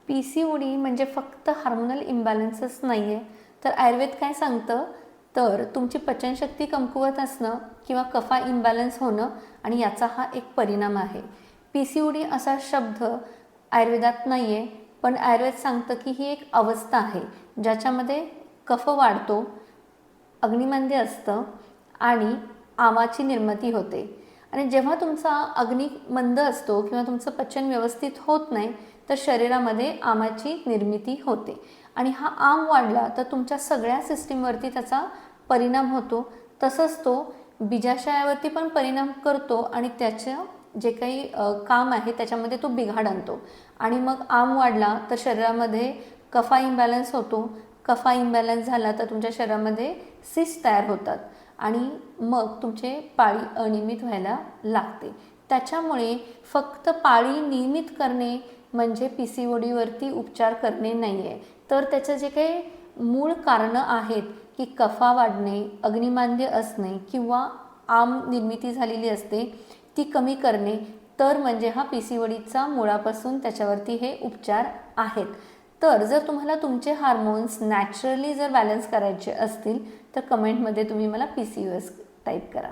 PCOD म्हणजे फक्त hormonal इम्बॅलन्सच नाही आहे, तर आयुर्वेद काय सांगतं, तर तुमची पचनशक्ती कमकुवत असणं किंवा कफा इम्बॅलन्स होणं आणि याचा हा एक परिणाम आहे. PCOD असा शब्द आयुर्वेदात नाही आहे, पण आयुर्वेद सांगतं की ही एक अवस्था आहे ज्याच्यामध्ये कफ वाढतो, अग्निमंद्य असतं आणि आमाची निर्मिती होते. आणि जेव्हा तुमचा अग्नी मंद असतो किंवा तुमचं पचन व्यवस्थित होत नाही, तर शरीरामध्ये आमाची निर्मिती होते आणि हा आम वाढला तर तुमच्या सगळ्या सिस्टीमवरती त्याचा परिणाम होतो. तसंच तो बीजाशयावरती पण परिणाम करतो आणि त्याचं जे काही काम आहे त्याच्यामध्ये तो बिघाड आणतो. आणि मग आम वाढला तर शरीरामध्ये कफा इम्बॅलन्स होतो. कफा इम्बॅलन्स झाला तर तुमच्या शरीरामध्ये सिस्ट तयार होतात आणि मग तुमचे पाळी अनियमित व्हायला लागते. त्याच्यामुळे फक्त पाळी नियमित करणे म्हणजे PCODवरती उपचार करणे नाही आहे, तर त्याचं जे काही मूळ कारणं आहेत की कफा वाढणे, अग्निमांद्य असणे किंवा आम निर्मिती झालेली असते ती कमी करणे, तर म्हणजे हा PCODचा मुळापासून त्याच्यावरती हे उपचार आहेत. तर जर तुम्हाला तुमचे हार्मोन्स नॅचरली जर बॅलन्स करायचे असतील तर कमेंटमध्ये तुम्ही मला PCOS टाईप करा.